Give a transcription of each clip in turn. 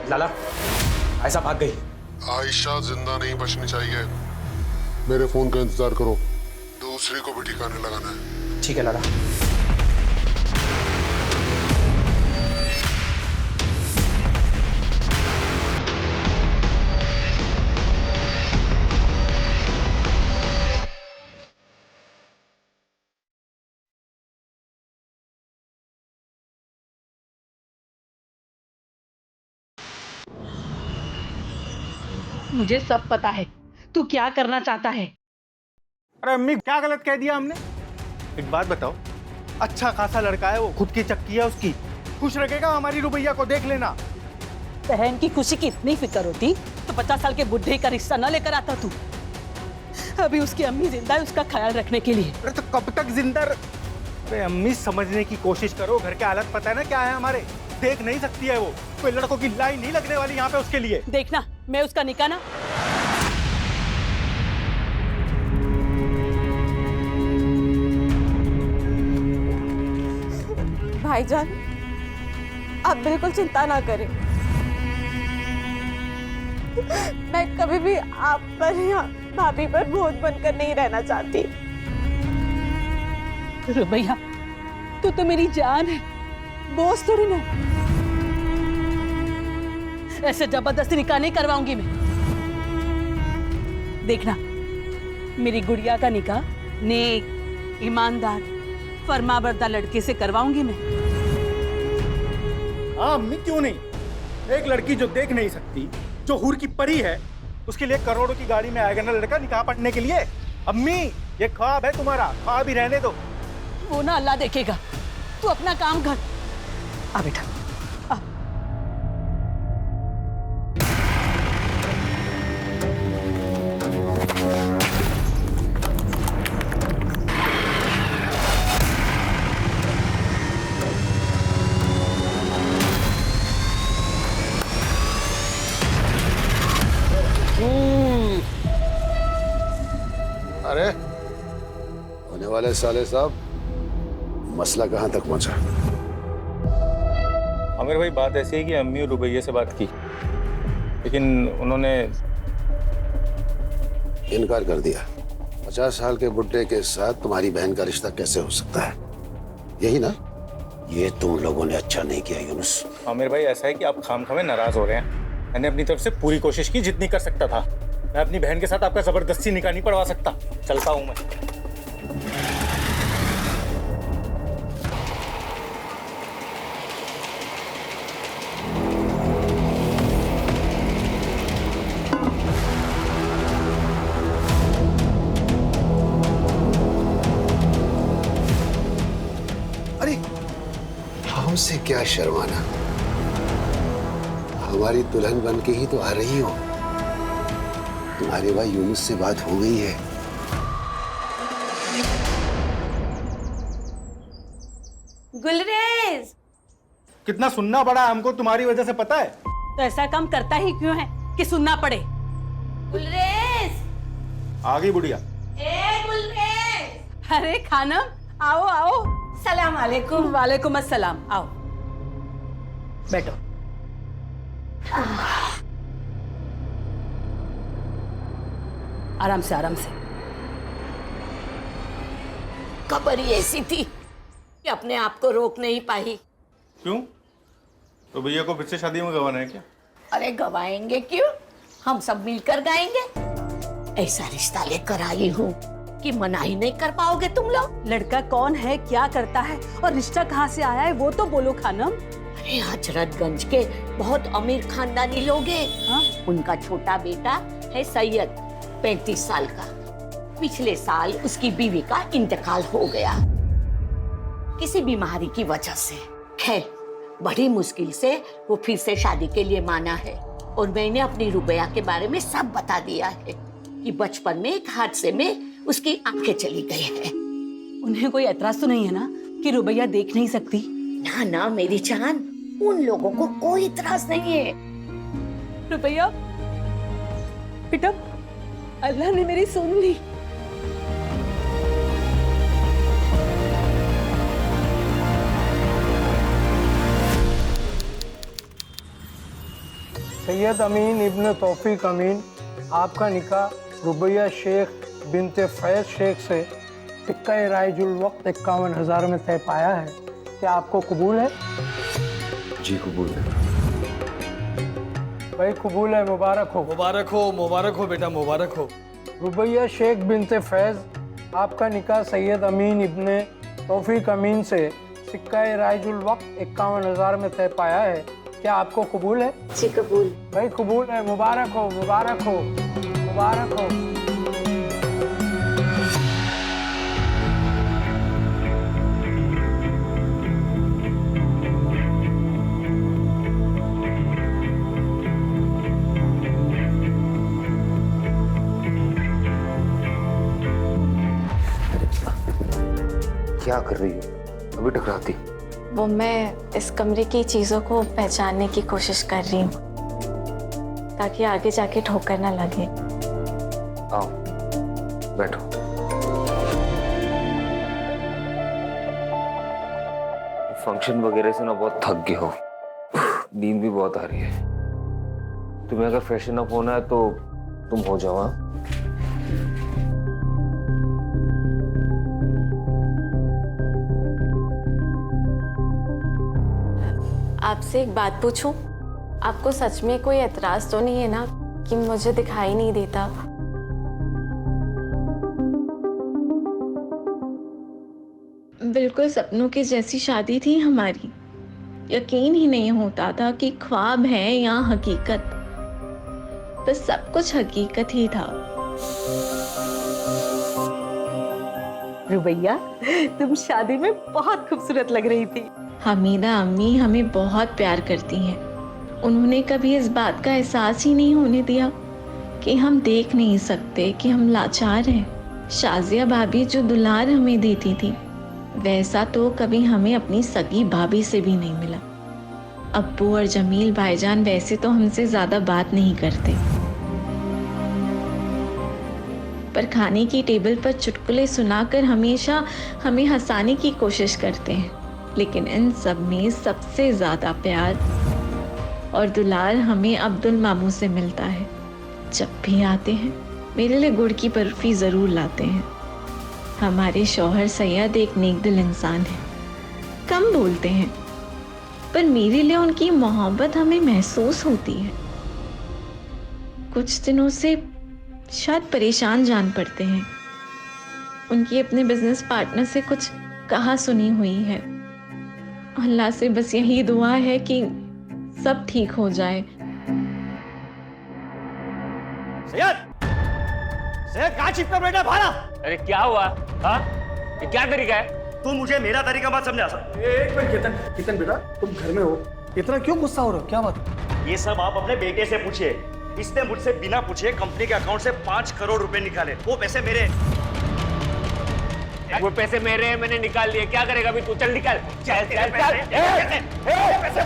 लाला, आयशा भाग गई। आयशा जिंदा नहीं बचनी चाहिए। मेरे फोन का इंतजार करो, दूसरी को भी ठिकाने लगाना है। ठीक है लाला। मुझे सब पता है तू क्या करना चाहता है। अरे अम्मी, क्या गलत कह दिया हमने? एक बात बताओ, अच्छा खासा लड़का है वो, खुद की चक्की है उसकी, खुश रखेगा हमारी रुबैया को, देख लेना। बहन की खुशी की इतनी फिक्र होती तो 50 साल के बुढ़े का रिश्ता न लेकर आता तू। अभी उसकी अम्मी जिंदा है उसका ख्याल रखने के लिए। अरे तो कब तक जिंदा अरे अम्मी, समझने की कोशिश करो, घर के हालत पता है ना क्या है हमारे, देख नहीं सकती है वो, कोई लड़कों की लाइन नहीं लगने वाली यहाँ पे उसके लिए। देखना मैं उसका निकाह ना। भाईजान, आप बिल्कुल चिंता ना करें। मैं कभी भी आप पर या भाभी पर बोझ बनकर नहीं रहना चाहती। रुबैया, तू तो मेरी जान है, बोझ थोड़ी ना। ऐसे जबरदस्ती निकाह नहीं करवाऊंगी मैं। देखना मेरी गुड़िया का निकाह नेक, ईमानदार, फरमाबरदार लड़के से करवाऊंगी मैं। हाँ अम्मी, क्यों नहीं? एक लड़की जो देख नहीं सकती, जो हूर की परी है, उसके लिए करोड़ों की गाड़ी में आएगा ना लड़का निकाह पढ़ने के लिए। अम्मी, ये ख्वाब है तुम्हारा, ख्वाब ही रहने दो। वो ना अल्लाह देखेगा, तू अपना काम कर। आ बेटा आ। अरे होने वाले साले साहब, मसला कहाँ तक पहुंचा? आमिर भाई, बात ऐसी है कि अम्मी और रुबैया से बात की, लेकिन उन्होंने इनकार कर दिया। 50 साल के बुड्ढे के साथ तुम्हारी बहन का रिश्ता कैसे हो सकता है? यही ना? ये तुम लोगों ने अच्छा नहीं किया यूनुस। आमिर भाई, ऐसा है कि आप खामखामे नाराज हो रहे हैं। मैंने अपनी तरफ से पूरी कोशिश की जितनी कर सकता था। मैं अपनी बहन के साथ आपका जबरदस्ती निकाह नहीं पढ़वा सकता। चलता हूं मैं। अरे हमसे क्या शर्माना, हमारी दुल्हन बन के ही तो आ रही हो। तुम्हारे भाई यूनुस से बात हो गई है। गुलरेज, कितना सुनना पड़ा हमको तुम्हारी वजह से, पता है? तो ऐसा काम करता ही क्यों है कि सुनना पड़े? गुलरेज, आ गई बुढ़िया। ए गुलरेज। अरे खानम, आओ आओ। सलाम अलैकुम। वालेकुम अस्सलाम, आओ बैठो। आराम से आराम से। खबर ही ऐसी थी कि अपने आप को रोक नहीं पाई। क्यों? रुबैया को फिर से शादी में गवाना है क्या? अरे गवाएंगे क्यों, हम सब मिलकर गाएंगे। ऐसा रिश्ता लेकर आई हूँ कि मना ही नहीं कर पाओगे तुम लोग। लड़का कौन है, क्या करता है और रिश्ता कहाँ से आया है वो तो बोलो खानम। अरे हजरतगंज के बहुत अमीर खानदानी लोग हैं। हाँ? उनका छोटा बेटा है सैयद, 35 साल का। पिछले साल उसकी बीवी का इंतकाल हो गया किसी बीमारी की वजह से। खैर बड़ी मुश्किल से वो फिर से शादी के लिए माना है। और मैंने अपनी रुबैया के बारे में सब बता दिया है कि बचपन में एक हादसे में उसकी आंखें चली गई है। उन्हें कोई एतराज तो नहीं है ना कि रुबैया देख नहीं सकती? ना ना मेरी जान, उन लोगों को कोई इतराज नहीं है। रुबैया बेटा, अल्लाह ने मेरी सुन ली। सैयद अमीन इब्न तौफीक अमीन, आपका निकाह रुबैया शेख बिनते फैज शेख से टिक्का राइजुल वक्त 51,000 में तय पाया है। क्या आपको कबूल है? जी कबूल है। भाई कबूल है, मुबारक हो। मुबारक हो बेटा, मुबारक हो। रुबैया शेख बिनते फैज, आपका निकाह सैयद अमीन इब्न तौफीक अमीन से सिक्का राइजुल वक्त 51,000 में तय पाया है। क्या आपको कबूल है? जी कबूल। भाई कबूल है, मुबारक हो, मुबारक हो, मुबारक हो। क्या कर रही हो? अभी टकराती। वो मैं इस कमरे की चीजों को पहचानने की कोशिश कर रही हूँ ताकि आगे जाके ठोकर ना लगे। आओ बैठो। फंक्शन वगैरह से ना बहुत थक गए हो, नींद भी बहुत आ रही है। तुम्हें अगर फ्रेशन अप होना है तो तुम हो जाओ। हाँ? आपसे एक बात पूछूं? आपको सच में कोई एतराज तो नहीं है ना कि मुझे दिखाई नहीं देता? बिल्कुल सपनों की जैसी शादी थी हमारी। यकीन ही नहीं होता था कि ख्वाब है या हकीकत। बस सब कुछ हकीकत ही था। रुबैया, तुम शादी में बहुत खूबसूरत लग रही थी। हमीदा अम्मी हमें बहुत प्यार करती हैं। उन्होंने कभी इस बात का एहसास ही नहीं होने दिया कि हम देख नहीं सकते कि हम लाचार हैं। शाजिया भाभी जो दुलार हमें देती थी, वैसा तो कभी हमें अपनी सगी भाभी से भी नहीं मिला। अब्बू और जमील भाईजान वैसे तो हमसे ज्यादा बात नहीं करते, पर खाने की टेबल पर चुटकुले सुनाकर हमेशा हमें हंसाने की कोशिश करते हैं। लेकिन इन सब में सबसे ज्यादा प्यार और दुलार हमें अब्दुल मामू से मिलता है। जब भी आते हैं मेरे लिए गुड़ की बर्फी जरूर लाते हैं। हमारे शौहर सैयद एक नेकदिल इंसान है, कम बोलते हैं, पर मेरे लिए उनकी मोहब्बत हमें महसूस होती है। कुछ दिनों से शायद परेशान जान पड़ते हैं। उनकी अपने बिजनेस पार्टनर से कुछ कहा सुनी हुई है। अल्लाह से बस यही दुआ है कि सब ठीक हो जाए। सैयद कहाँ छिपकर बैठा भाड़ा? अरे क्या हुआ? हाँ? ये क्या तरीका है? तू मुझे मेरा तरीका मत समझा सक। एक मिनट केतन बेटा, तुम घर में हो, इतना क्यों गुस्सा हो रहे हो? क्या बात? ये सब आप अपने बेटे से पूछिए। इसने मुझसे बिना पूछे कंपनी के अकाउंट से 5 करोड़ रुपए निकाले। वो पैसे मेरे। वो पैसे मेरे हैं, मैंने निकाल लिए। क्या करेगा अभी तू? चल निकाल। चल चल चल। पैसे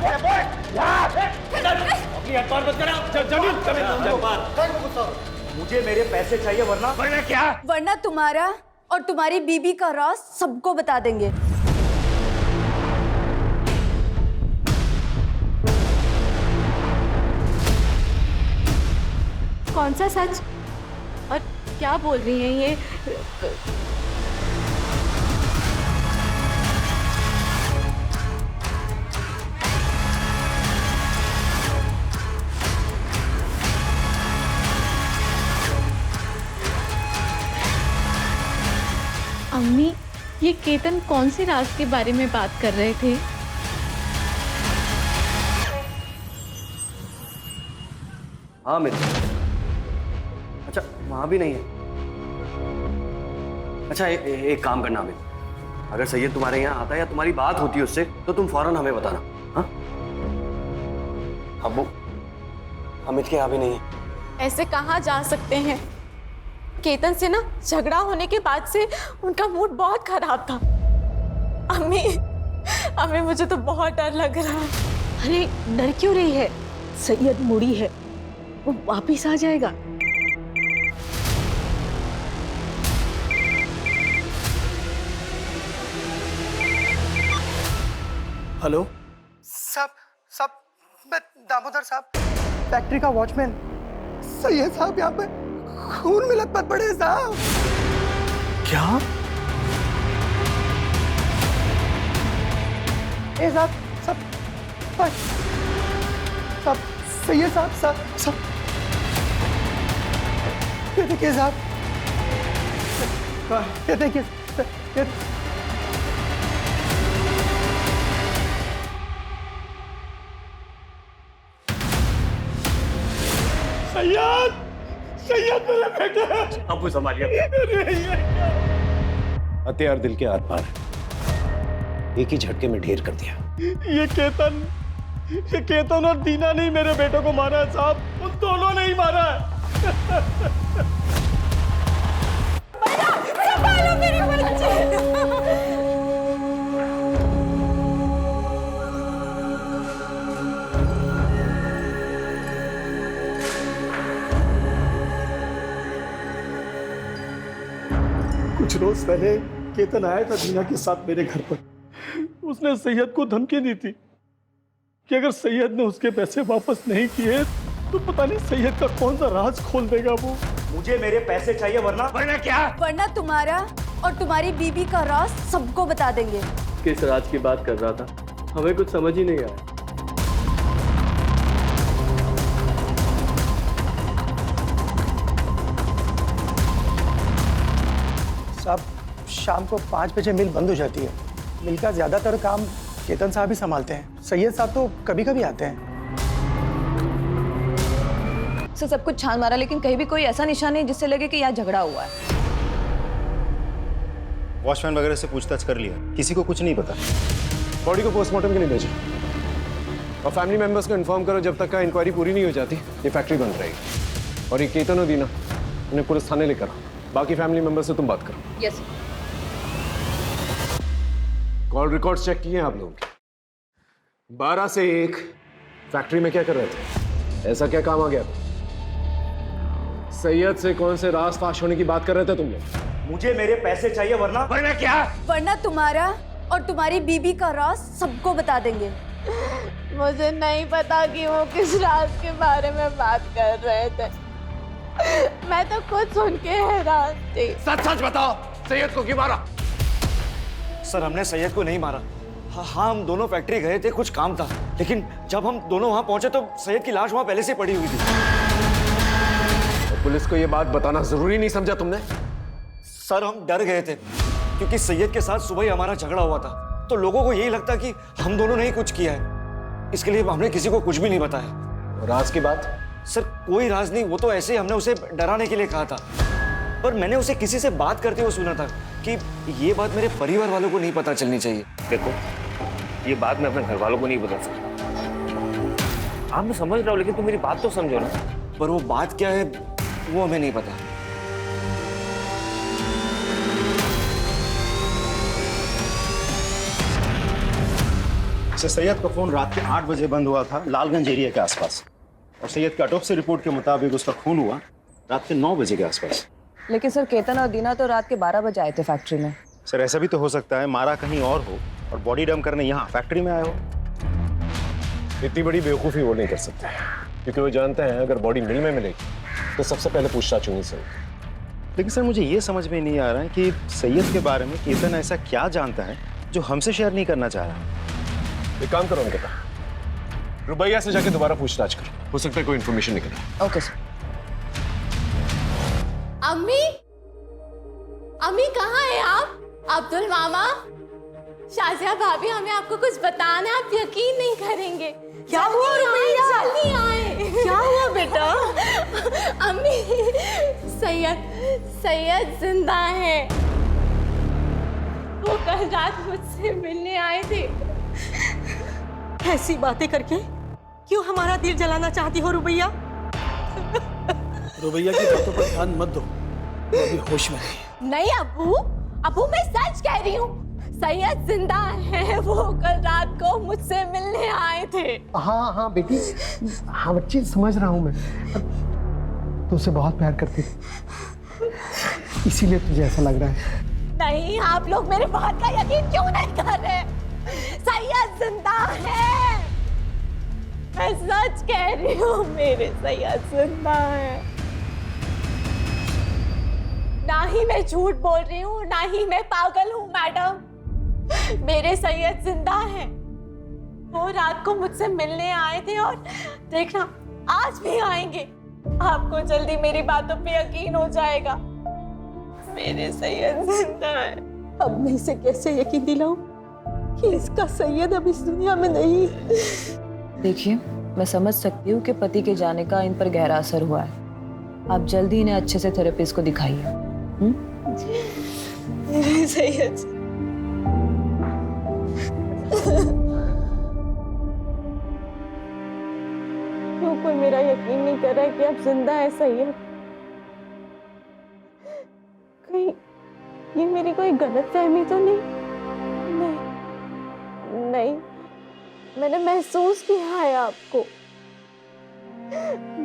अपनी अखबार मत करा। जमीन मुझे मेरे पैसे चाहिए, वरना क्या? वरना तुम्हारा और तुम्हारी बीबी का राज सबको बता देंगे। कौन सा सच और क्या बोल रही हैं ये? अम्मी, ये केतन कौन सी राज के बारे में बात कर रहे थे? हाँ मित्र। अच्छा वहां भी नहीं है। अच्छा एक काम करना अमित, अगर सैयद तुम्हारे यहाँ आता है या तुम्हारी बात होती है उससे, तो तुम फौरन हमें बताना। हाँ अब्बू, अमित के यहाँ भी नहीं है। ऐसे कहाँ जा सकते हैं? केतन से ना झगड़ा होने के बाद से उनका मूड बहुत खराब था। अम्मी, अम्मी मुझे तो बहुत डर लग रहा है। अरे डर क्यों रही है? सैयद मुड़ी है, वो वापिस आ जाएगा। हेलो सब मैं दामोदर साहब, फैक्ट्री का वॉचमैन सैयद साहब यहाँ पे खून में लथपथ पड़े हैं साहब। क्या? ए साहब, सब सैयद साहब, सब ये देखिए साहब, ये देखिए, ये सैयद मेरे बेटे। अब संभालिए। हथियार दिल के आर पार है, एक ही झटके में ढेर कर दिया। ये केतन और दीना ने मेरे बेटे को मारा है साहब, उन दोनों ने ही मारा है। संभालो मेरे बच्चे। कुछ रोज पहले केतन आया था दीना के साथ मेरे घर पर। उसने सैयद को धमकी दी थी कि अगर सैयद ने उसके पैसे वापस नहीं किए तो पता नहीं सैयद का कौन सा राज खोल देगा वो। मुझे मेरे पैसे चाहिए वरना क्या? वरना तुम्हारा और तुम्हारी बीबी का राज सबको बता देंगे। किस राज की बात कर रहा था, हमें कुछ समझ ही नहीं आया। साहब, शाम को 5 बजे मिल बंद हो जाती है। मिल का ज्यादातर काम केतन साहब ही संभालते हैं। सैयद साहब तो कभी कभी आते हैं। सर सब कुछ छान मारा लेकिन कहीं भी कोई ऐसा निशान नहीं जिससे लगे कि यहाँ झगड़ा हुआ है। वॉचमैन वगैरह से पूछताछ कर लिया, किसी को कुछ नहीं पता। बॉडी को पोस्टमार्टम के लिए भेजो और फैमिली मेंबर्स को इन्फॉर्म करो, जब तक का इंक्वायरी पूरी नहीं हो जाती ये फैक्ट्री बंद रहेगी। और ये केतन और दीना उन्हें पुलिस थाने लेकर आओ, बाकी फैमिली मेंबर से तुम बात करो। यस। कॉल रिकॉर्ड्स चेक किए आप लोगों के? 12 से 1 फैक्ट्री में क्या कर रहे थे? ऐसा क्या काम आ गया? सैयद से कौन से राज फाश होने की बात कर रहे थे तुम लोग? मुझे मेरे पैसे चाहिए वरना क्या? वरना तुम्हारा और तुम्हारी बीबी का राज सबको बता देंगे। मुझे नहीं पता कि वो किस राज के बारे में बात कर रहे थे। मैं तो खुद सुन के हैरान थी। सच सच बताओ, सैयद को क्यों मारा? सर हमने सैयद को नहीं मारा। हाँ हम दोनों फैक्ट्री गए थे, कुछ काम था, लेकिन जब हम दोनों वहां पहुंचे तो सैयद की लाश वहां पहले से पड़ी हुई थी। और पुलिस को ये बात बताना जरूरी नहीं समझा तुमने? सर हम डर गए थे क्योंकि सैयद के साथ सुबह ही हमारा झगड़ा हुआ था, तो लोगों को यही लगता कि हम दोनों ने ही कुछ किया है, इसके लिए हमने किसी को कुछ भी नहीं बताया। राज की बात? सर कोई राज नहीं, वो तो ऐसे ही हमने उसे डराने के लिए कहा था, पर मैंने उसे किसी से बात करते हुए सुना था कि ये बात मेरे परिवार वालों को नहीं पता चलनी चाहिए। देखो, ये बात मैं अपने घर वालों को नहीं बता सकता। आप मैं समझ रहा हूँ, लेकिन तुम मेरी बात तो समझो ना। पर वो बात क्या है वो हमें नहीं पता। सैयद का फोन रात के 8 बजे बंद हुआ था लालगंज एरिया के आसपास, और सैयद की ऑटोप्सी रिपोर्ट के मुताबिक उसका खून हुआ रात के 9 बजे के आसपास। लेकिन सर केतन और दीना तो रात के 12 बजे आए थे फैक्ट्री में। सर ऐसा भी तो हो सकता है मारा कहीं और हो और बॉडी डंप करने यहाँ फैक्ट्री में आए हो। इतनी बड़ी बेवकूफ़ी वो नहीं कर सकते, क्योंकि वो जानते हैं अगर बॉडी मिल में मिलेगी तो सबसे पहले पूछताछ होनी चाहिए। लेकिन सर मुझे ये समझ में नहीं आ रहा है कि सैयद के बारे में केतन ऐसा क्या जानता है जो हमसे शेयर नहीं करना चाह रहा। एक काम करो अंकिता, रुबैया से जाके दोबारा पूछताछ करो, हो सकता है कोई इन्फॉर्मेशन निकले। Okay sir. अम्मी, अम्मी कहाँ है आप? अब्दुल मामा, शाजिया भाभी, हमें आपको कुछ बताना है, आप यकीन नहीं करेंगे। क्या हुआ रुबैया? जल्दी आए। क्या हुआ बेटा? अम्मी, सैयद जिंदा है। वो कल रात मुझसे मिलने आए थे। ऐसी बातें करके क्यों हमारा दिल जलाना चाहती हो रुबैया? रुबैया की बातों पर ध्यान मत दो, वो अभी होश में नहीं। नहीं अबू मैं सच कह रही हूँ, सैयद जिंदा है। वो कल रात को मुझसे मिलने आए थे। हाँ बेटी, हाँ बच्ची, समझ रहा हूँ मैं। तुझसे बहुत प्यार करती थी, इसीलिए तुझे ऐसा लग रहा है। नहीं, आप लोग मेरी बात का यकीन क्यों नहीं कर रहे? सैयद जिंदा है, मैं सच सच कह रही हूँ, मेरे सैयद जिंदा है। ना ही मैं झूठ बोल रही हूँ, ना ही मैं पागल हूँ मैडम। मेरे सैयद जिंदा है। वो रात को मुझसे मिलने आए थे और देखना आज भी आएंगे। आपको जल्दी मेरी बातों पे यकीन हो जाएगा। मेरे सैयद जिंदा है। अब मैं इसे कैसे यकीन दिलाऊं कि इसका सैयद अब इस दुनिया में नहीं। देखिए, मैं समझ सकती हूँ कि पति के जाने का इन पर गहरा असर हुआ है। आप जल्दी इन्हें अच्छे से थेरेपिस्ट को दिखाइए। मेरे सैयद क्यों कोई मेरा यकीन नहीं कर रहा है कि अब जिंदा है सैयद? कहीं ये मेरी कोई गलतफहमी तो नहीं? नहीं, मैंने महसूस किया है आपको।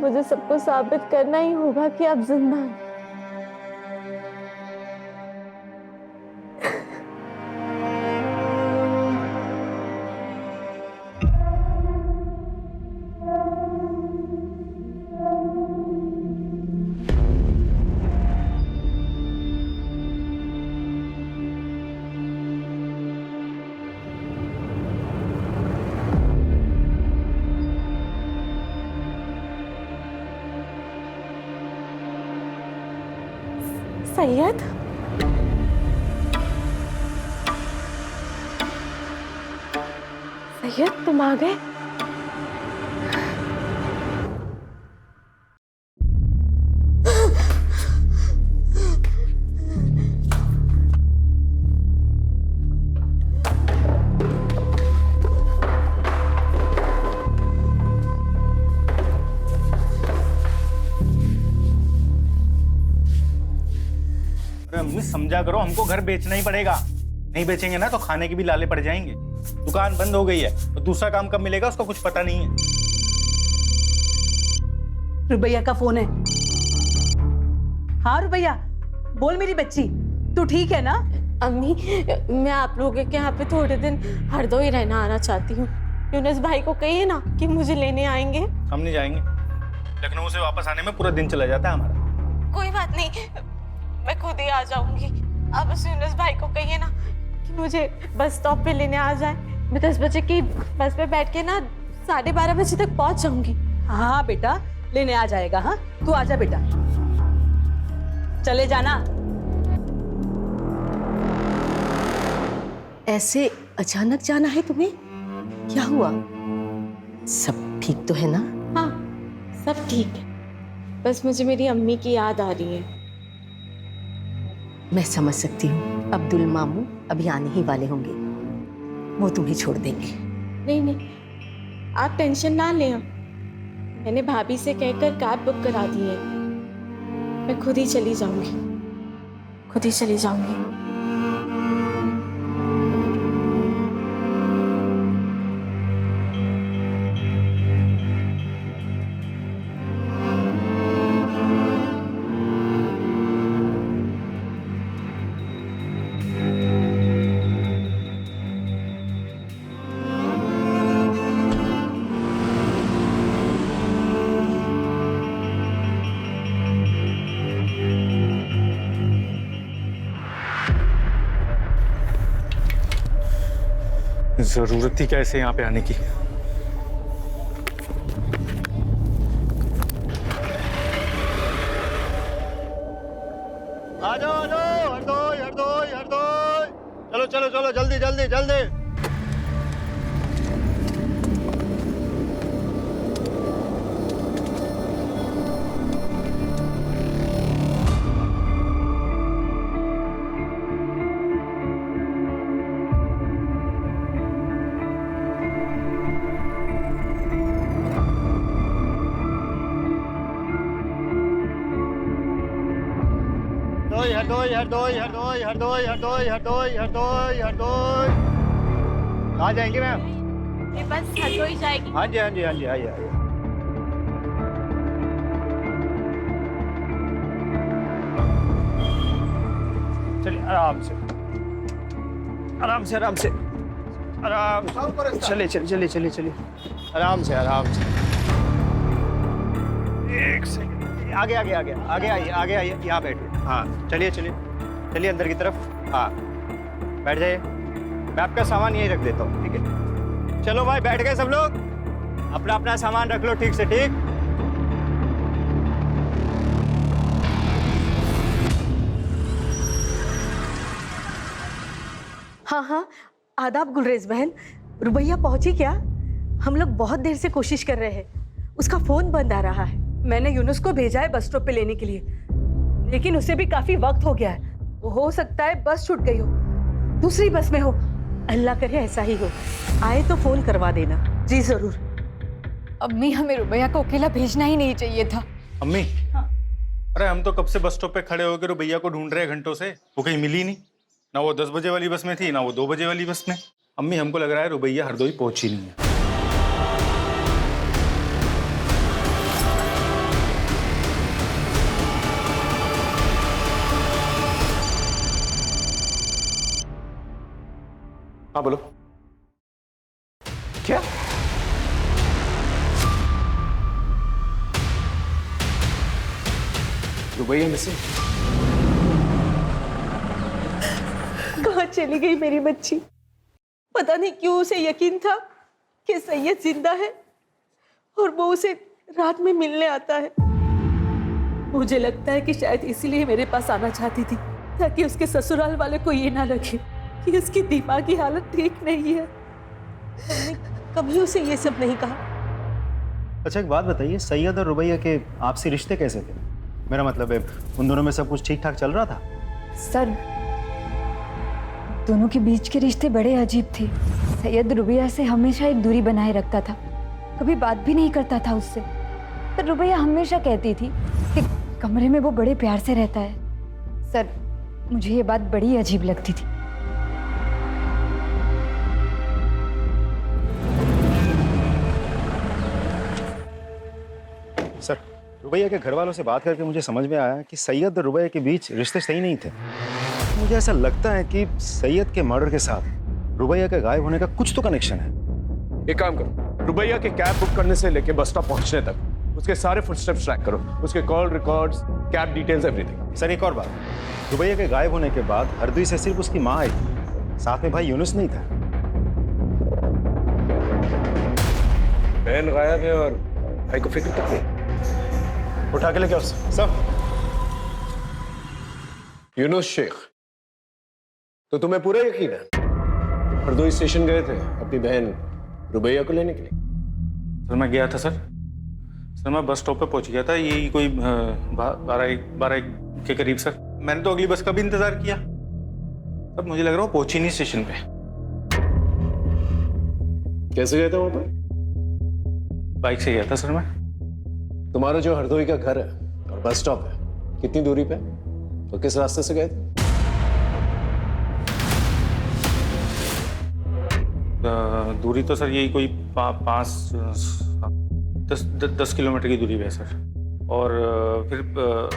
मुझे सबको साबित करना ही होगा कि आप जिंदा हैं। सैयद, सैयद तुम आ गए? अम्मी समझा करो, हमको घर बेचना ही पड़ेगा। नहीं बेचेंगे ना तो खाने के भी लाले पड़ जाएंगे। दुकान बंद हो गई है तो दूसरा काम कब मिलेगा उसका कुछ पता नहीं है। रुबैया का फोन है। हाँ रुबैया, बोल मेरी बच्ची, तू ठीक है ना? अम्मी, मैं आप लोगों के यहाँ पे थोड़े दिन हरदोई रहना आना चाहती हूँ। यूनुस भाई को कहिए ना कि मुझे लेने आएंगे। हम नहीं जाएंगे, लखनऊ से वापस आने में पूरा दिन चला जाता है हमारा। कोई बात नहीं, मैं खुद ही आ जाऊंगी। आप उस यूनुस भाई को कहिए ना कि मुझे बस स्टॉप पे लेने आ जाए। मैं 10 बजे की बस पे बैठ के ना 12:30 बजे तक पहुंच जाऊंगी। हाँ बेटा, लेने आ जाएगा। हाँ तू आजा बेटा, चले जाना। ऐसे अचानक जाना है तुम्हें? क्या हुआ? सब ठीक तो है ना? हाँ, सब ठीक है। बस मुझे मेरी अम्मी की याद आ रही है। मैं समझ सकती हूँ, अब्दुल मामू अभी आने ही वाले होंगे, वो तुम्हें छोड़ देंगे। नहीं, आप टेंशन ना लें। मैंने भाभी से कहकर कैब बुक करा दी है। मैं खुद ही चली जाऊंगी। जरूरत थी क्या ऐसे यहाँ पे आने की? आ जाओ हरदोई, चलो जल्दी। हरदोई। कहाँ जाएंगे मैम? ये बस हरदोई जाएगी। हाँ जी आइए। चलिए आराम से। चलिए आराम से। एक सेकंड, आगे आगे आगे आगे आइए, यहाँ बैठिए। हाँ चलिए चलिए चलिए अंदर की तरफ। हाँ बैठ जाइए, मैं आपका सामान यहीं रख देता हूँ, ठीक है? चलो भाई बैठ गए सब लोग, अपना अपना सामान रख लो ठीक से, ठीक? हाँ हाँ, आदाब गुलरेज बहन। रुबैया पहुंची क्या? हम लोग बहुत देर से कोशिश कर रहे हैं, उसका फोन बंद आ रहा है। मैंने यूनुस को भेजा है बस स्टॉप पे लेने के लिए, लेकिन उसे भी काफी वक्त हो गया है। हो सकता है बस छूट गई हो, दूसरी बस में हो। अल्लाह करे ऐसा ही हो। आए तो फोन करवा देना। जी जरूर। अम्मी, हमें रुबैया को अकेला भेजना ही नहीं चाहिए था। अम्मी, अरे हम तो कब से बस स्टॉप पे खड़े होकर रुबैया को ढूंढ रहे हैं घंटों से, वो कहीं मिली नहीं। ना वो 10 बजे वाली बस में थी, ना वो 2 बजे वाली बस में। अम्मी हमको लग रहा है रुबैया हरदोई पहुंची नहीं है। हाँ बोलो। क्या? रुबैया मिसिंग? कहाँ चली गई मेरी बच्ची? पता नहीं क्यों उसे यकीन था कि सैयद जिंदा है और वो उसे रात में मिलने आता है। मुझे लगता है कि शायद इसीलिए मेरे पास आना चाहती थी, ताकि उसके ससुराल वाले को ये ना लगे कि उसकी दिमागी हालत ठीक नहीं है। मैंने कभी उसे ये सब नहीं कहा। अच्छा एक बात बताइए, सैयद और रुबैया के आपसी रिश्ते कैसे थे? मेरा मतलब है उन दोनों में सब कुछ ठीक ठाक चल रहा था? सर, दोनों के बीच के रिश्ते बड़े अजीब थे। सैयद रुबैया से हमेशा एक दूरी बनाए रखता था, कभी बात भी नहीं करता था उससे। पर रुबैया हमेशा कहती थी कि कमरे में वो बड़े प्यार से रहता है। सर, मुझे ये बात बड़ी अजीब लगती थी। सर, रुबैया के घर वालों से बात करके मुझे समझ में आया कि सैयद और रुबैया के बीच रिश्ते सही नहीं थे। मुझे ऐसा लगता है कि सैयद के मर्डर के साथ रुबैया के गायब होने का कुछ तो कनेक्शन है। एक काम करो, रुबैया की कैब बुक करने से लेके बस स्टॉप पहुंचने तक उसके सारे फुटस्टेप्स ट्रैक करो, उसके call records, cab details, everything. Sir एक और बात, रुबैया के गायब होने के बाद हरदोई से सिर्फ उसकी माँ आई थी, साथ में भाई यूनुस नहीं था। बहन गायब है और भाई को फिक्र तक नहीं। उठा के लेके आओ सर। यूनुस शेख, तो तुम्हें पूरा यकीन है? हरदोई स्टेशन गए थे अपनी बहन रुबैया को लेने के लिए? सर मैं गया था सर मैं बस स्टॉप पे पहुंच गया था, यही कोई 12 के करीब सर। मैंने तो अगली बस का भी इंतजार किया, तब मुझे लग रहा है पहुंची नहीं स्टेशन पे। कैसे गए थे वहां पर? बाइक से गया था सर मैं। तुम्हारा जो हरदोई का घर है और बस स्टॉप है कितनी दूरी पे, तो किस रास्ते से गए थे? दूरी तो सर यही कोई 10 किलोमीटर की दूरी पे है सर। और फिर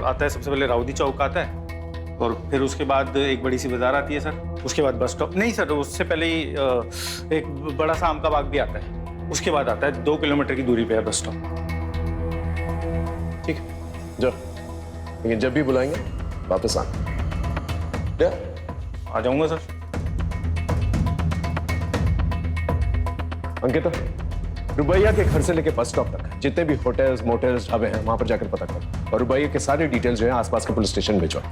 आता है सबसे पहले राउदी चौक आता है, और फिर उसके बाद एक बड़ी सी बाजार आती है सर, उसके बाद बस स्टॉप। नहीं सर, उससे पहले ही एक बड़ा सा आम का बाग भी आता है, उसके बाद आता है 2 किलोमीटर की दूरी पे है बस स्टॉप। ठीक है, जाओ, लेकिन जब भी बुलाएंगे वापस आना। आ जाऊंगा सर। अंकिता, रुबैया के घर से लेके बस स्टॉप तक जितने भी होटल्स, मोटल्स, ढाबे हैं वहां पर जाकर पता करो, और रुबैया के सारे डिटेल्स जो है आसपास के पुलिस स्टेशन भिजवाओ।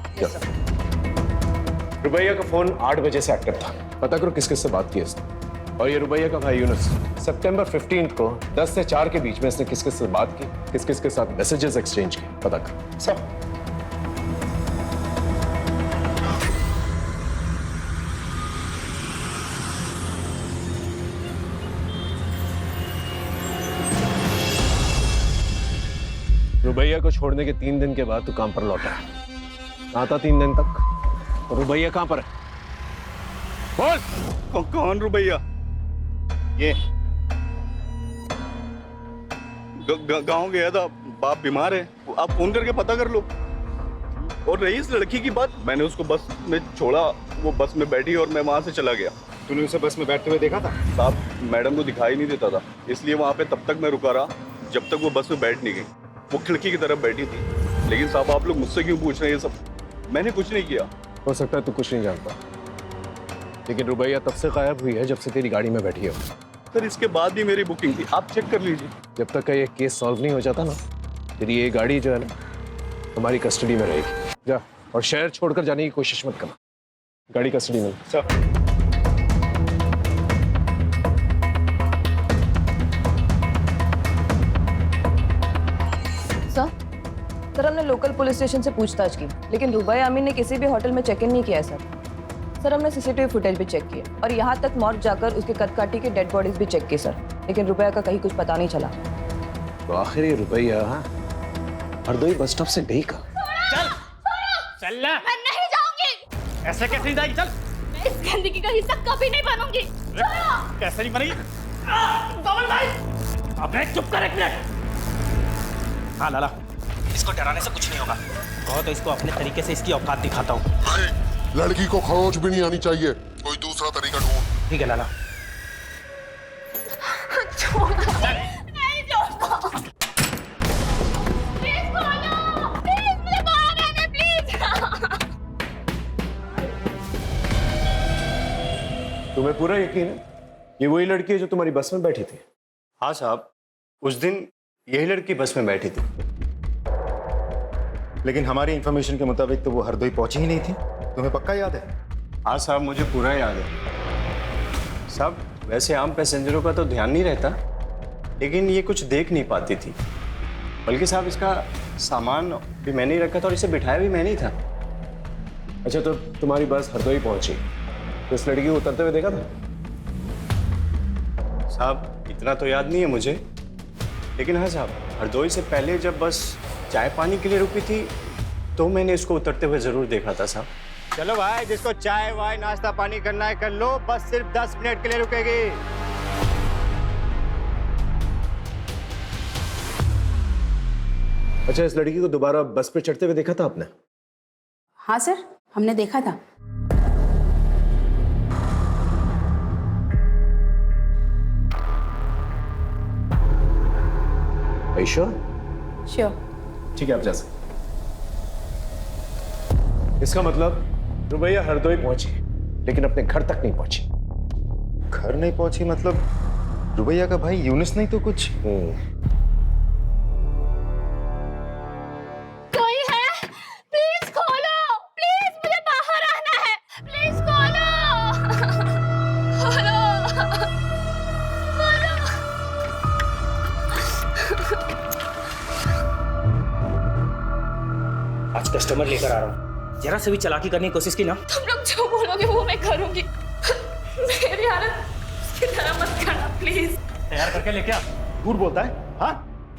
रुबैया का फोन 8 बजे से एक्टिव था, पता करो किस किस से बात की इसने। और ये रुबैया का भाई यूनुस, सितंबर 15 को 10 से 4 के बीच में इसने किस किस से बात की, किस किस के साथ मैसेजेस एक्सचेंज किए, पता करो सब। रुबैया को छोड़ने के 3 दिन के बाद तू काम पर लौटा है। आता 3 दिन तक, और रुबैया कहां पर है? बोल। कौन रुबैया? ये गांव गया था, बाप बीमार है, आप फोन करके पता कर लो। और रही इस लड़की की बात, मैंने उसको बस में छोड़ा, वो बस में बैठी और मैं वहां से चला गया। तूने उसे बस में बैठते हुए देखा था? साहब मैडम को दिखाई नहीं देता था, इसलिए वहां पे तब तक मैं रुका रहा जब तक वो बस में बैठ नहीं गई। वो खिड़की की तरफ बैठी थी। लेकिन साहब आप लोग मुझसे क्यों पूछ रहे हैं ये सब? मैंने कुछ नहीं किया। हो सकता है तू कुछ नहीं जानता, लेकिन रुबैया तब से गायब हुई है जब से तेरी गाड़ी में बैठी है। सर इसके बाद भी मेरी बुकिंग थी, आप चेक कर लीजिए। जब तक का ये केस सॉल्व नहीं हो जाता ना, तेरी ये गाड़ी जो है ना हमारी कस्टडी में रहेगी। जा और शहर छोड़कर जाने की कोशिश मत करना। गाड़ी कस्टडी में। सर हमने लोकल पुलिस स्टेशन से पूछताछ की, लेकिन रुबैया अमीन ने किसी भी होटल में चेक इन नहीं किया है सर हमने सीसीटीवी फुटेज भी चेक किया और यहाँ तक मॉर्ग जाकर उसके कदकाठी के डेड बॉडीज भी चेक किए सर, लेकिन रुबैया का कहीं कुछ पता नहीं चला। तो आखिर ये रुबैया हरदोई बस स्टॉप से गई कहाँ? चल ना। मैं नहीं जाऊंगी। ऐसे कैसे नहीं जाएगी? चल। मैं इस गंदगी का हिस्सा कभी नहीं बनूंगी। कैसे नहीं बनेगी? कमल भाई, अबे चुप कर एक मिनट। हाँ लाला, इसको डराने से कुछ नहीं होगा। कहो तो इसको अपने तरीके से इसकी औकात दिखाता हूँ। लड़की को खरोच भी नहीं आनी चाहिए, कोई दूसरा तरीका ढूंढ। ठीक है लाला। नहीं छोड़ो। प्लीज खोलो। प्लीज मुझे बाहर आने प्लीज। तुम्हें पूरा यकीन है ये वही लड़की है जो तुम्हारी बस में बैठी थी? हाँ साहब, उस दिन यही लड़की बस में बैठी थी, लेकिन हमारी इंफॉर्मेशन के मुताबिक तो वो हरदोई पहुंची ही नहीं थी। तुम्हें पक्का याद है? हाँ साहब, मुझे पूरा याद है साहब। वैसे आम पैसेंजरों का तो ध्यान नहीं रहता, लेकिन ये कुछ देख नहीं पाती थी। बल्कि साहब इसका सामान भी मैंने ही रखा था और इसे बिठाया भी मैंने ही था। अच्छा, तो तुम्हारी बस हरदोई पहुंची तो इस लड़की को उतरते हुए देखा था? साहब इतना तो याद नहीं है मुझे, लेकिन हाँ साहब, हरदोई से पहले जब बस चाय पानी के लिए रुकी थी तो मैंने इसको उतरते हुए जरूर देखा था साहब। चलो भाई, जिसको चाय वाय नाश्ता पानी करना है कर लो, बस सिर्फ 10 मिनट के लिए रुकेगी। अच्छा, इस लड़की को दोबारा बस पे चढ़ते हुए देखा था आपने? हाँ सर, हमने देखा था। श्योर? श्योर। ठीक है, आप जा सकते। इसका मतलब रुबैया हरदोई पहुंची लेकिन अपने घर तक नहीं पहुंची। घर नहीं पहुंची मतलब रुबैया का भाई यूनुस नहीं तो कुछ? कोई है? प्लीज खोलो। प्लीज मुझे बाहर आना है। प्लीज खोलो। खोलो। आज कस्टमर लेकर आ रहा हूँ, जरा से भी चालाकी करने की कोशिश की ना, तुम लोग जो बोलोगे वो मैं करूंगी। मेरी हालत इसकी तरह मत करना प्लीज। तैयार करके लेके आ। झूठ बोलता है? हाँ,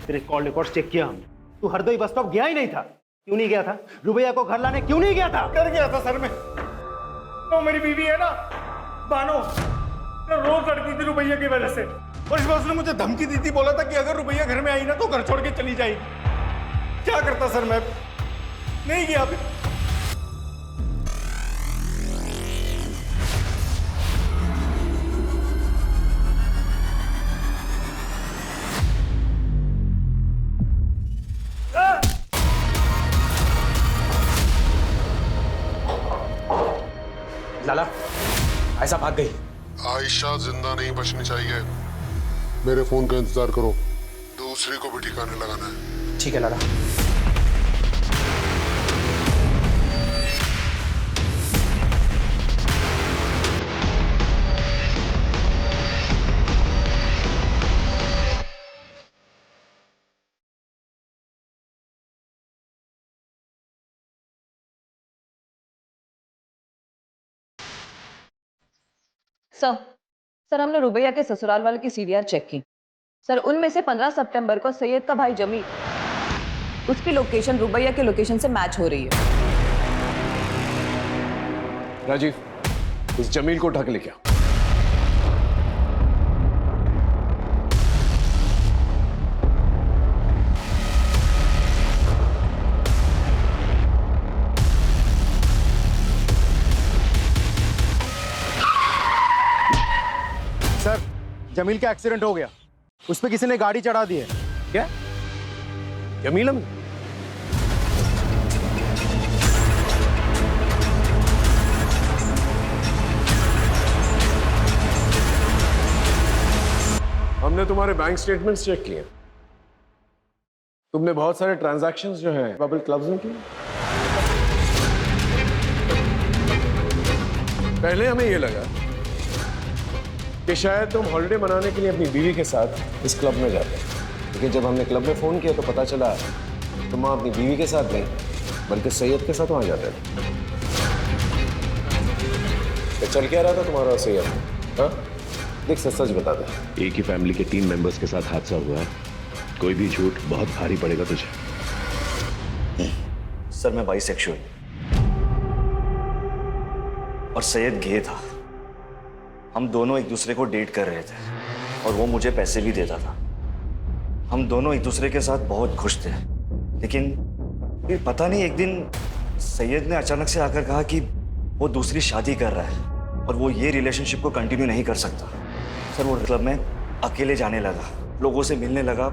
तेरे कॉल रिकॉर्ड चेक किया हमने। तू हरदोई बस स्टॉप गया ही नहीं था। क्यों नहीं गया था? रुबैया को घर लाने क्यों नहीं गया था? कर गया था सर मैं। तो मेरी बीवी है ना बानो, तो रोज लड़ती थी रुबैया की वजह से, और इस बात उसने मुझे धमकी दी थी, बोला था कि अगर रुबैया घर में आई ना तो घर छोड़ के चली जाएगी। क्या करता सर मैं? नहीं गया फिर। लाला, ऐसा भाग गई। आयशा जिंदा नहीं बचनी चाहिए। मेरे फोन का इंतजार करो, दूसरी को भी ठिकाने लगाना है। ठीक है लाला। सर हमने रुबैया के ससुराल वाले की सीडीआर चेक की सर। उनमें से 15 सितंबर को सैयद का भाई जमील, उसकी लोकेशन रुबैया के लोकेशन से मैच हो रही है। राजीव, उस जमील को उठा के लेके आओ। सर, जमील का एक्सीडेंट हो गया, उस पर किसी ने गाड़ी चढ़ा दी है। क्या? जमील अम्मी? हमने तुम्हारे बैंक स्टेटमेंट्स चेक किए। तुमने बहुत सारे ट्रांजैक्शंस जो हैं पब्लिक क्लब्स में किए। पहले हमें ये लगा कि शायद तुम हॉलिडे मनाने के लिए अपनी बीवी के साथ इस क्लब में जाते, लेकिन जब हमने क्लब में फोन किया तो पता चला तुम वहां अपनी बीवी के साथ नहीं बल्कि सैयद के साथ वहां जाते थे। तो चल क्या रहा था तुम्हारा सैयद? हाँ देख सच बता दे। एक ही फैमिली के 3 मेंबर्स के साथ हादसा हुआ है, कोई भी झूठ बहुत भारी पड़ेगा तुझे। सर मैं बाइसेक्सुअल और सैयद गे था। हम दोनों एक दूसरे को डेट कर रहे थे और वो मुझे पैसे भी देता था। हम दोनों एक दूसरे के साथ बहुत खुश थे, लेकिन फिर पता नहीं एक दिन सैयद ने अचानक से आकर कहा कि वो दूसरी शादी कर रहा है और वो ये रिलेशनशिप को कंटिन्यू नहीं कर सकता। सर वो क्लब में अकेले जाने लगा, लोगों से मिलने लगा,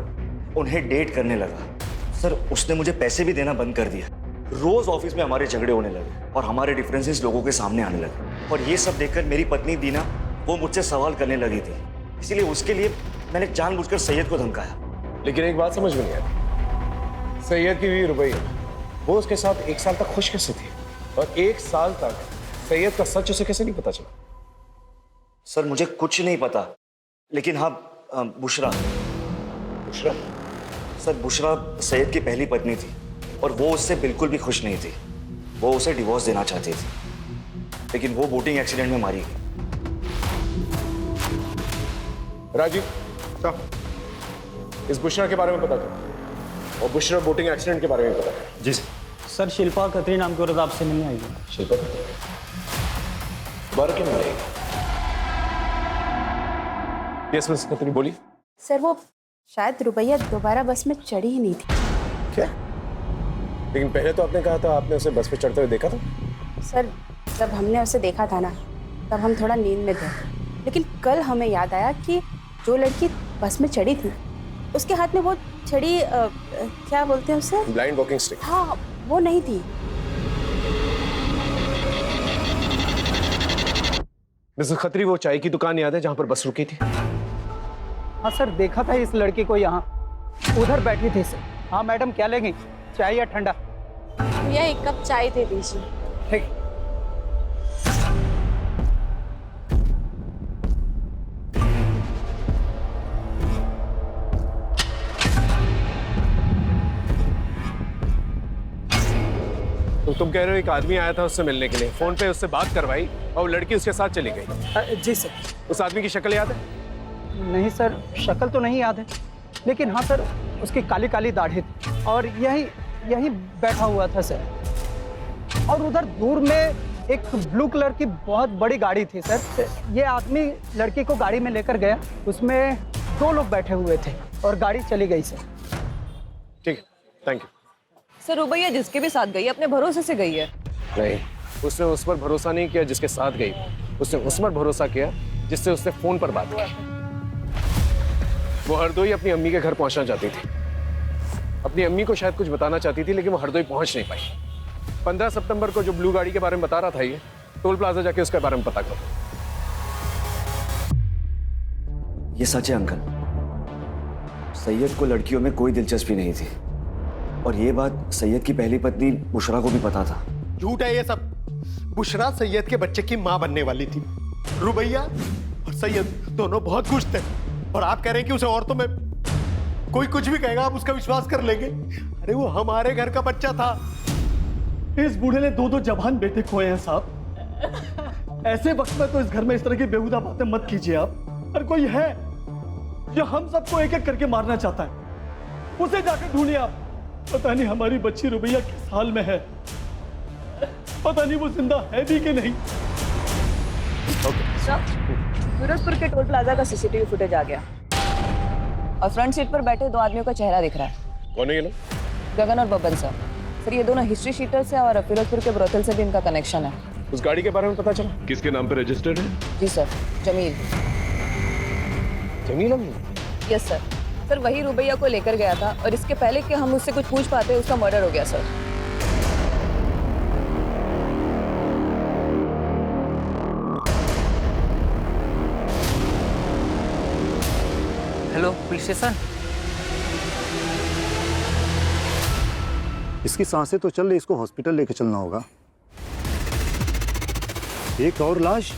उन्हें डेट करने लगा। सर उसने मुझे पैसे भी देना बंद कर दिया। रोज ऑफिस में हमारे झगड़े होने लगे और हमारे डिफरेंसेस लोगों के सामने आने लगे। और ये सब देखकर मेरी पत्नी दीना वो मुझसे सवाल करने लगी थी, इसीलिए उसके लिए मैंने जानबूझकर सैयद को धमकाया। लेकिन एक बात समझ में नहीं आई, सैयद की बीवी रुबैया वो उसके साथ 1 साल तक खुश कैसे थी और 1 साल तक सैयद का सच उसे कैसे नहीं पता चला? सर मुझे कुछ नहीं पता, लेकिन हाँ बुशरा सर बुशरा सैयद की पहली पत्नी थी और वो उससे बिल्कुल भी खुश नहीं थी। वो उसे डिवोर्स देना चाहती थी, लेकिन वो बोटिंग एक्सीडेंट में मारी गई। राजीव इस बुशरा के बारे में पता कर और बुशरा बोटिंग एक्सीडेंट के बारे में पता कर। जी सर। शिल्पा खत्री नाम की औरत आपसे मिलने आई है। शिल्पा खत्री दोबारा क्यों मिलेगी? यस मिस खत्री बोली। सर वो शायद रुबैया दोबारा बस में चढ़ी ही नहीं थी। क्या? लेकिन पहले तो आपने कहा था आपने उसे बस पे चढ़ते हुए देखा था। सर जब हमने उसे देखा था ना तब हम थोड़ा नींद में थे, लेकिन कल हमें याद आया कि जो लड़की बस में चढ़ी थी उसके हाथ में वो छड़ी क्या बोलते हैं उसे? Blind walking stick. हाँ वो नहीं थी। मिसेस खत्री वो चाय की दुकान याद है जहां पर बस रुकी थी? हाँ सर देखा था इस लड़की को यहाँ, उधर बैठी थी सर। हाँ मैडम क्या लेंगी, चाय या ठंडा? भैया 1 कप चाय दे दीजिए। ठीक। तो तुम कह रहे हो एक आदमी आया था उससे मिलने के लिए, फोन पे उससे बात करवाई और वो लड़की उसके साथ चली गई? जी सर। उस आदमी की शक्ल याद है? नहीं सर शक्ल तो नहीं याद है, लेकिन हाँ सर उसकी काली काली दाढ़ी थी और यही बैठा हुआ था सर। और उधर दूर में एक ब्लू कलर की बहुत बड़ी गाड़ी थी सर। ये आदमी लड़की को गाड़ी में लेकर गया, उसमें 2 लोग बैठे हुए थे और गाड़ी चली गई सर। ठीक है थैंक यू। सर रुबैया जिसके भी साथ गई अपने भरोसे से गई है। नहीं उसने उस पर भरोसा नहीं किया जिसके साथ गई, उसने उस पर भरोसा किया जिससे उसने फोन पर बात की। वो हरदोई अपनी अम्मी के घर पहुंचना चाहती थी, अपनी अम्मी को शायद कुछ बताना चाहती थी, लेकिन वो हरदोई पहुंच नहीं पाई। 15 सितंबर को जो ब्लू गाड़ी के बारे में बता रहा था ये, टोल प्लाजा जाके उसके बारे में पता करो। ये सच है अंकल, सैयद को लड़कियों में कोई दिलचस्पी नहीं थी और ये बात सैयद की पहली पत्नी बुशरा को भी पता था। झूठ है ये सब। बुशरा सैयद के बच्चे की मां बनने वाली थी। रुबैया और सैयद दोनों बहुत खुश थे और आप कह रहे हैं कि उसे औरतों में कोई कुछ भी कहेगा आप उसका विश्वास कर लेंगे? अरे वो हमारे घर का बच्चा था। इस बूढ़े ने 2 जवान बेटे खोए हैं साहब। ऐसे वक्त में तो इस घर में इस तरह की बेहुदा बातें मत कीजिए आप। और कोई है जो हम सबको एक एक करके मारना चाहता है, उसे जाकर ढूंढिए आप। पता नहीं हमारी बच्ची रुबैया किस हाल में है, पता नहीं वो जिंदा है भी कि नहीं। सूरजपुर के टोल प्लाजा का सीसीटीवी फुटेज आ गया और फ्रंट सीट पर बैठे 2 आदमियों का चेहरा दिख रहा है। कौन है ये लोग? गगन और बब्बन सर। सर ये दोनों हिस्ट्री शीटर्स हैं और फिरोजपुर के ब्रोथल से भी इनका कनेक्शन है। उस गाड़ी के बारे में पता चला? किसके नाम पर रजिस्टर्ड है? जी सर जमील। जमील अम्मी? Yes sir. सर वही रुबैया को लेकर गया था और इसके पहले कि हम उससे कुछ पूछ पाते उसका मर्डर हो गया सर। Hello police station. इसकी सांसें तो चल रही, इसको हॉस्पिटल लेके चलना होगा। एक और लाश।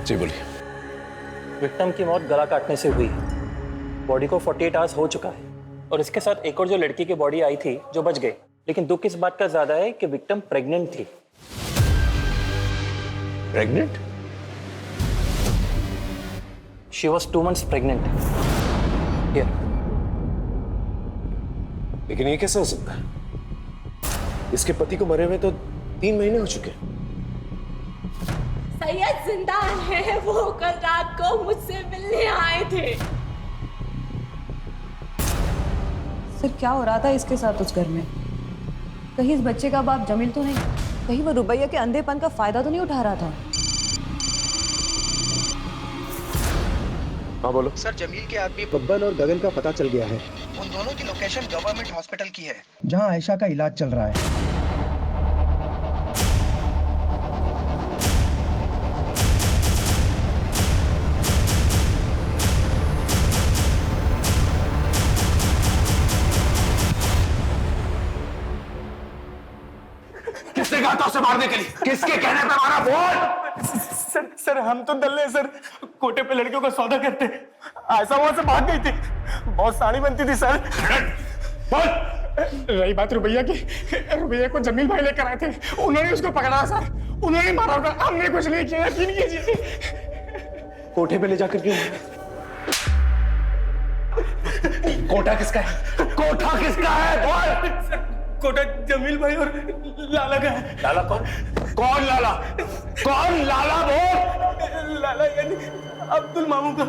जी बोलिए। विक्टिम की मौत गला काटने से हुई है। बॉडी को 48 आवर्स हो चुका है और इसके साथ एक और जो लड़की की बॉडी आई थी जो बच गई, लेकिन दुख इस बात का ज्यादा है कि विक्टिम प्रेग्नेंट थी। Pregnant? She was 2 months pregnant. लेकिन ये कैसे हो सकता है? इसके पति को मरे हुए तो 3 महीने हो चुके हैं। सैयद जिंदा है, वो कल रात को मुझसे मिलने आए थे। सर क्या हो रहा था इसके साथ उस घर में? कहीं इस बच्चे का बाप जमील तो नहीं? कहीं वो रुबैया के अंधेपन का फायदा तो नहीं उठा रहा था? हाँ बोलो। सर जमील के आदमी बब्बन और गगन का पता चल गया है। उन दोनों की लोकेशन गवर्नमेंट हॉस्पिटल की है जहां आयशा का इलाज चल रहा है। किसने कहा था उसे मारने के लिए? किसके कहने पे मारा? बोल। सर हम तो दल्ले सर, कोटे पे लड़कियों का सौदा करते। ऐसा वहां से भाग गई थी, बहुत साड़ी बनती थी सर। बोल। रही बात रुबैया की, रुबैया को जमील भाई लेकर आए थे, उन्होंने उसको पकड़ा सर, उन्होंने मारा होगा, हमने कुछ नहीं किया, यकीन कीजिए। कोठे पे ले जाकर क्यों? कोटा किसका है? कोठा किसका है? बोल। कोटा जमील भाई और लाला का है। लाला कौन? कौन लाला? कौन लाला? बोल। लाला यानी अब्दुल मामू का।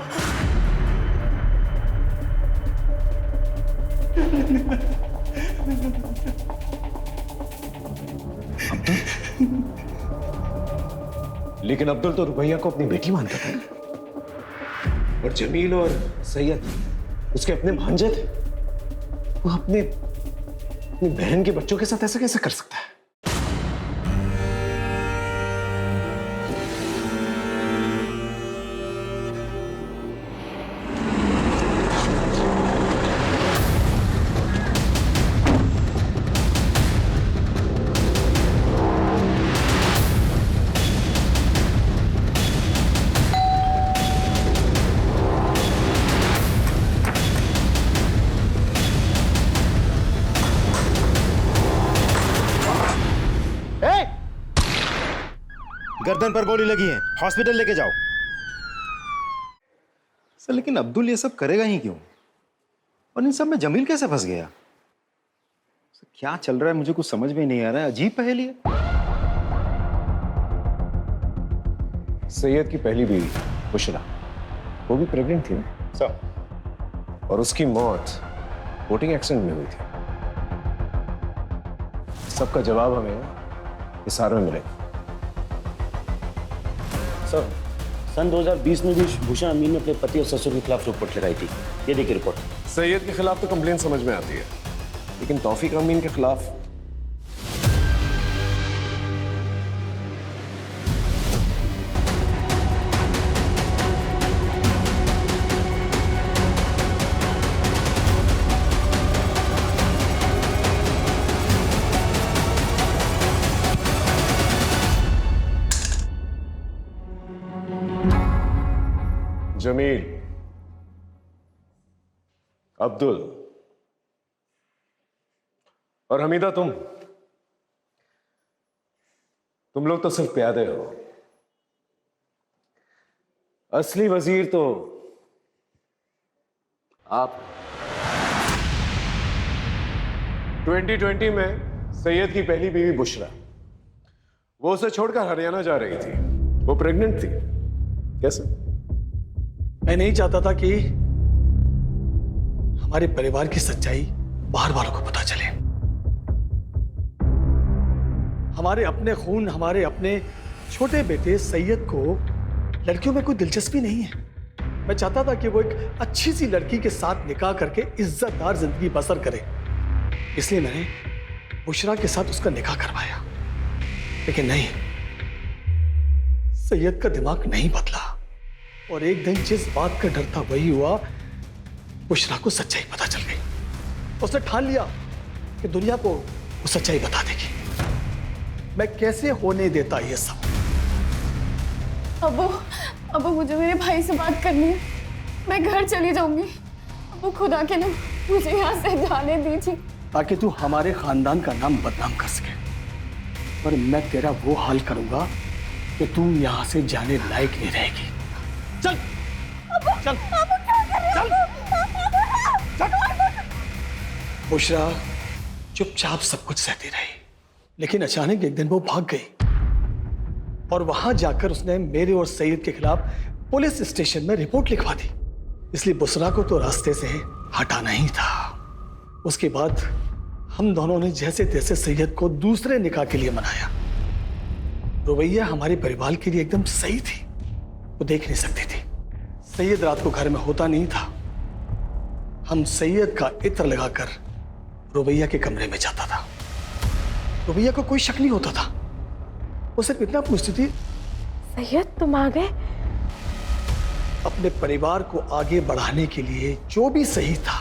लेकिन अब्दुल तो रुबैया को अपनी बेटी मानता था, और जमील और सैयद उसके अपने भांजे थे। वो अपनी बहन के बच्चों के साथ ऐसा कैसे कर सकता है? गर्दन पर गोली लगी है, हॉस्पिटल लेके जाओ। सर लेकिन अब्दुल ये सब करेगा ही क्यों? और इन सब में जमील कैसे फंस गया? सर, क्या चल रहा है मुझे कुछ समझ में नहीं आ रहा है। अजीब पहेली है। सैयद की पहली बीवी बुशरा, वो भी प्रेग्नेंट थी ना सर, और उसकी मौत बोटिंग एक्सीडेंट में हुई थी। सबका जवाब हमें हिसार में मिलेगा। सर सन 2020 में भी भूषण अमीन ने अपने पति और ससुर के खिलाफ रिपोर्ट लगाई थी। ये देखिए रिपोर्ट। सैयद के खिलाफ तो कंप्लेन समझ में आती है, लेकिन तौफीक अमीन के खिलाफ जमील, अब्दुल और हमीदा, तुम लोग तो सिर्फ प्यादे हो। असली वजीर तो आप। 2020 में सैयद की पहली बीवी बुशरा, वो उसे छोड़कर हरियाणा जा रही थी। वो प्रेग्नेंट थी। कैसे? मैं नहीं चाहता था कि हमारे परिवार की सच्चाई बाहर वालों को पता चले। हमारे अपने खून, हमारे अपने छोटे बेटे सैयद को लड़कियों में कोई दिलचस्पी नहीं है। मैं चाहता था कि वो एक अच्छी सी लड़की के साथ निकाह करके इज्जतदार जिंदगी बसर करे, इसलिए मैंने बुशरा के साथ उसका निकाह करवाया। लेकिन नहीं, सैयद का दिमाग नहीं बदला और एक दिन जिस बात का डर था वही हुआ। बुशरा को सच्चाई पता चल गई। उसने ठान लिया कि दुनिया को वो सच्चाई बता देगी। मैं कैसे होने देता ये सब? अबू मुझे मेरे भाई से बात करनी है। मैं घर चली जाऊंगी। अबू खुदा के नाम मुझे यहाँ से जाने दीजिए, ताकि तू हमारे खानदान का नाम बदनाम कर सके। पर मैं तेरा वो हाल करूंगा कि तू यहाँ से जाने लायक नहीं रहेगी। चल चल बुशरा चुपचाप सब कुछ सहती रही, लेकिन अचानक एक दिन वो भाग गई और वहां जाकर उसने मेरे और सईद के खिलाफ पुलिस स्टेशन में रिपोर्ट लिखवा दी। इसलिए बुशरा को तो रास्ते से हटाना ही था। उसके बाद हम दोनों ने जैसे तैसे सैयद को दूसरे निकाह के लिए मनाया। रुबैया हमारे परिवार के लिए एकदम सही थी। वो देख नहीं सकती थी। सैयद रात को घर में होता नहीं था। हम सैयद का इत्र लगाकर रुबैया के कमरे में जाता था। रुबैया को कोई शक नहीं होता था। वो सिर्फ इतना पूछती थी, सैयद तुम आ गए? अपने परिवार को आगे बढ़ाने के लिए जो भी सही था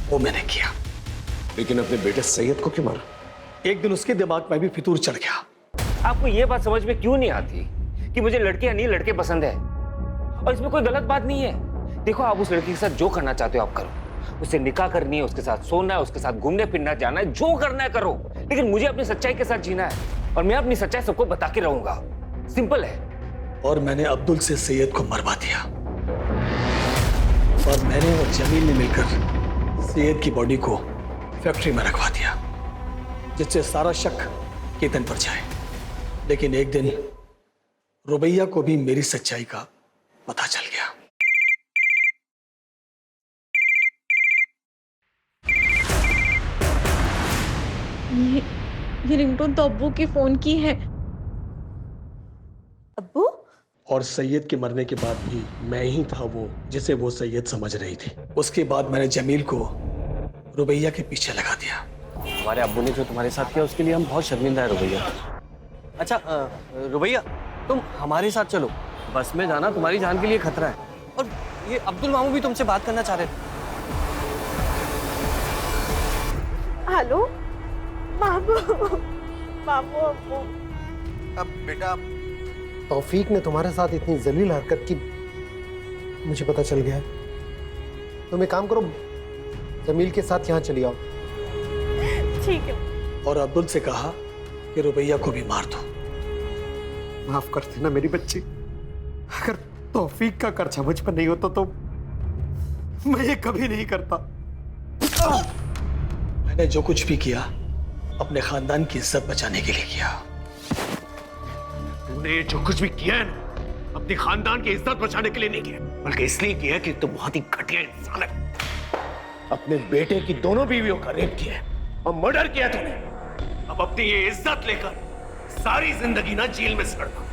वो मैंने किया। लेकिन अपने बेटे सैयद को क्यों मारा? एक दिन उसके दिमाग में भी फितूर चढ़ गया। आपको ये बात समझ में क्यों नहीं आती कि मुझे लड़कियां नहीं लड़के पसंद है, और इसमें कोई गलत बात नहीं है। देखो, आप उस लड़की के साथ जो करना चाहते हो आप करो। उससे निकाह करनी है, उसके साथ सोना है, उसके साथ घूमने फिरना जाना है, जो करना है करो। लेकिन मुझे अपनी सच्चाई के साथ जीना है और मैं अपनी सच्चाई सबको बता के रहूंगा। सिंपल है। और मैंने अब्दुल से सैयद को मरवा दिया और मैंने और जमील ने मिलकर सैयद की बॉडी को फैक्ट्री में रखवा दिया, जिससे सारा शक केतन पर जाए। लेकिन एक दिन रुबैया को भी मेरी सच्चाई का पता चल गया। ये रिंगटोन तो अब्बू की फोन की है। अब्बू? और सैयद के मरने के बाद भी मैं ही था वो जिसे वो सैयद समझ रही थी। उसके बाद मैंने जमील को रुबैया के पीछे लगा दिया। हमारे अब्बू ने जो तुम्हारे साथ किया उसके लिए हम बहुत शर्मिंदा है रुबैया। अच्छा रुबैया, तुम हमारे साथ चलो। बस में जाना तुम्हारी जान के लिए खतरा है। और ये अब्दुल मामू भी तुमसे बात करना चाह रहे थे। हेलो मामू, मामू अब्बू। अब बेटा, तौफीक ने तुम्हारे साथ इतनी जलील हरकत की, मुझे पता चल गया है। तुम एक काम करो, जमील के साथ यहाँ चली आओ। ठीक है। और अब्दुल से कहा कि रुबैया को भी मार दो। माफ कर देना मेरी बच्ची। अगर तौफीक का कर्जा मुझ पर नहीं होता तो मैं ये कभी नहीं करता। मैंने जो कुछ भी किया अपने खानदान की इज्जत बचाने के लिए किया। तूने जो कुछ भी किया है ना, अपने खानदान की इज्जत बचाने के लिए नहीं किया, बल्कि इसलिए किया कि तू बहुत ही घटिया इंसान है। अपने बेटे की दोनों बीवियों का रेप किया और मर्डर किया तूने। अब अपनी ये इज्जत लेकर सारी जिंदगी ना जेल में सड़ना।